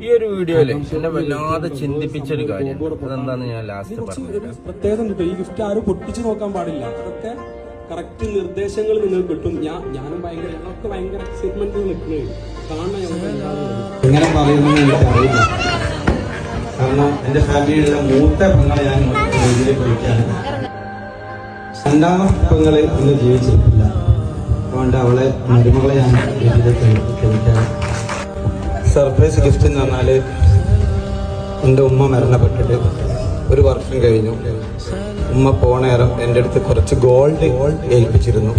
ഈ ഒരു വീഡിയോയില് എന്നെ വല്ലാതെ ചിന്തിപ്പിച്ചൊരു കാര്യം അതെന്താന്ന് ഞാൻ ലാസ്റ്റ് പറഞ്ഞു. പ്രത്യേകത ഈ ഗിഫ്റ്റ് ആരും പൊട്ടിച്ചു നോക്കാൻ പാടില്ല. അതൊക്കെ കറക്റ്റ് നിർദ്ദേശങ്ങൾ നിങ്ങൾക്ക് കിട്ടും. ഞാനും ഞങ്ങൾക്ക് ഭയങ്കര എക്സൈറ്റ്മെന്റ് നിൽക്കുന്നത് കാണാൻ. എങ്ങനെ പറയുന്നത് എനിക്കറിയില്ല. കാരണം എന്റെ ഫാമിലിയിലുള്ള മൂത്ത പെങ്ങളെ ഞാൻ രീതിയിലേക്ക് വിളിക്കാണ്. രണ്ടാമത്തെ പെങ്ങള് ഇന്ന് ജീവിച്ചിട്ടില്ല. അതുകൊണ്ട് അവളെ മരുമകളെ ഞാൻ രീതിയിലേക്ക് വിളിക്കാണ്. സർപ്രൈസ് ഗിഫ്റ്റ് എന്ന് പറഞ്ഞാല് എൻ്റെ ഉമ്മ മരണപ്പെട്ടിട്ട് 1 വർഷം കഴിഞ്ഞു. ഉമ്മ പോണേരം എൻ്റെ അടുത്ത് കുറച്ച് ഗോൾഡ് ഏൽപ്പിച്ചിരുന്നു.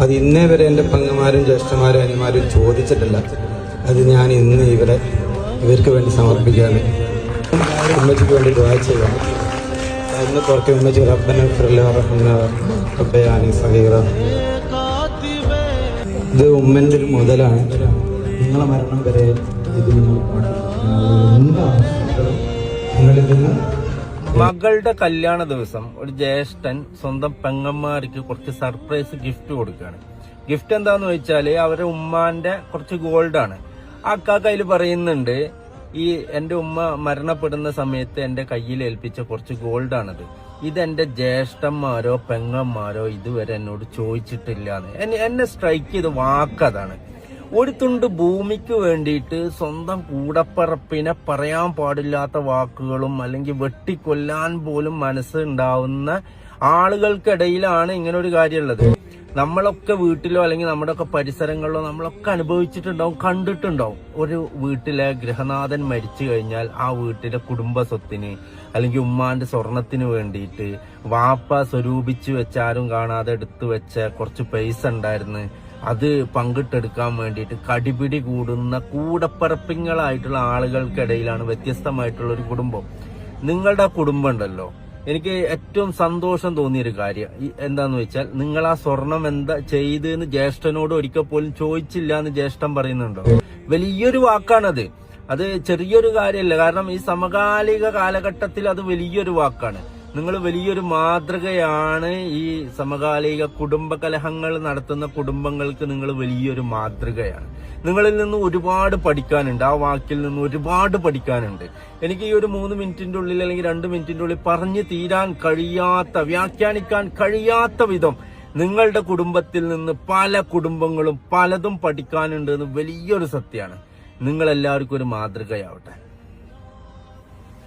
അത് ഇന്നേ വരെ എൻ്റെ പെങ്ങന്മാരും ജ്യേഷ്ഠന്മാരും അനിമാരും ചോദിച്ചിട്ടില്ല. അത് ഞാൻ ഇന്ന് ഇവർക്ക് വേണ്ടി സമർപ്പിക്കുകയാണ്. ഉമ്മച്ചിക്ക് വേണ്ടി ദുആ ചെയ്യണം. ഇന്ന് കുറച്ച് ഉമ്മച്ചി റബ്ബന റബ്ബയാനി സഗീറ. ഇത് ഉമ്മൻ്റെ ഒരു മുതലാണ്. നിങ്ങളെ മരണം വരെ ഇത് മകളുടെ കല്യാണ ദിവസം ഒരു ജ്യേഷ്ഠൻ സ്വന്തം പെങ്ങന്മാർക്ക് കുറച്ച് സർപ്രൈസ് ഗിഫ്റ്റ് കൊടുക്കുകയാണ്. ഗിഫ്റ്റ് എന്താന്ന് വെച്ചാല് അവരുടെ ഉമ്മാന്റെ കുറച്ച് ഗോൾഡാണ്. ആ കയ്യിൽ പറയുന്നുണ്ട്, ഈ എന്റെ ഉമ്മ മരണപ്പെടുന്ന സമയത്ത് എന്റെ കയ്യിൽ ഏൽപ്പിച്ച കുറച്ച് ഗോൾഡാണിത്. ഇതെന്റെ ജ്യേഷ്ഠന്മാരോ പെങ്ങന്മാരോ ഇതുവരെ എന്നോട് ചോദിച്ചിട്ടില്ലാന്ന്. എന്നെ സ്ട്രൈക്ക് ചെയ്ത വാക്കതാണ്. ഒരു തുണ്ട് ഭൂമിക്ക് വേണ്ടിയിട്ട് സ്വന്തം കൂടപ്പറപ്പിനെ പറയാൻ പാടില്ലാത്ത വാക്കുകളും അല്ലെങ്കിൽ വെട്ടിക്കൊല്ലാൻ പോലും മനസ്സുണ്ടാവുന്ന ആളുകൾക്കിടയിലാണ് ഇങ്ങനെ ഒരു കാര്യമുള്ളത്. നമ്മളൊക്കെ വീട്ടിലോ അല്ലെങ്കിൽ നമ്മുടെയൊക്കെ പരിസരങ്ങളിലോ നമ്മളൊക്കെ അനുഭവിച്ചിട്ടുണ്ടാവും, കണ്ടിട്ടുണ്ടാവും. ഒരു വീട്ടിലെ ഗൃഹനാഥൻ മരിച്ചു കഴിഞ്ഞാൽ ആ വീട്ടിലെ കുടുംബ സ്വത്തിന് അല്ലെങ്കിൽ ഉമ്മാന്റെ സ്വർണത്തിന് വേണ്ടിയിട്ട് വാപ്പ സ്വരൂപിച്ചു വെച്ച ആരും കാണാതെ എടുത്തു വെച്ച കുറച്ച് പൈസ ഉണ്ടായിരുന്നു, അത് പങ്കിട്ടെടുക്കാൻ വേണ്ടിയിട്ട് കടിപിടി കൂടുന്ന കൂടപ്പറപ്പിങ്ങളായിട്ടുള്ള ആളുകൾക്കിടയിലാണ് വ്യത്യസ്തമായിട്ടുള്ള ഒരു കുടുംബം. നിങ്ങളുടെ കുടുംബം ഉണ്ടല്ലോ, എനിക്ക് ഏറ്റവും സന്തോഷം തോന്നിയൊരു കാര്യം എന്താന്ന് വെച്ചാൽ, നിങ്ങൾ ആ സ്വർണം എന്താ ചെയ്തെന്ന് ജ്യേഷ്ഠനോട് ഒരിക്കൽ പോലും ചോദിച്ചില്ല എന്ന് ജ്യേഷ്ഠൻ പറയുന്നുണ്ടോ. വലിയൊരു വാക്കാണത്. അത് ചെറിയൊരു കാര്യമല്ല. കാരണം ഈ സമകാലിക കാലഘട്ടത്തിൽ അത് വലിയൊരു വാക്കാണ്. നിങ്ങൾ വലിയൊരു മാതൃകയാണ്. ഈ സമകാലിക കുടുംബ കലഹങ്ങൾ നടത്തുന്ന കുടുംബങ്ങൾക്ക് നിങ്ങൾ വലിയൊരു മാതൃകയാണ്. നിങ്ങളിൽ നിന്ന് ഒരുപാട് പഠിക്കാനുണ്ട്. ആ വാക്കിൽ നിന്ന് ഒരുപാട് പഠിക്കാനുണ്ട്. എനിക്ക് ഈ ഒരു 3 മിനിറ്റിന്റെ ഉള്ളിൽ അല്ലെങ്കിൽ 2 മിനിറ്റിന്റെ ഉള്ളിൽ പറഞ്ഞു തീരാൻ കഴിയാത്ത, വ്യാഖ്യാനിക്കാൻ കഴിയാത്ത വിധം നിങ്ങളുടെ കുടുംബത്തിൽ നിന്ന് പല കുടുംബങ്ങളും പലതും പഠിക്കാനുണ്ട് എന്ന് വലിയൊരു സത്യമാണ്. നിങ്ങളെല്ലാവർക്കും ഒരു മാതൃകയാവട്ടെ.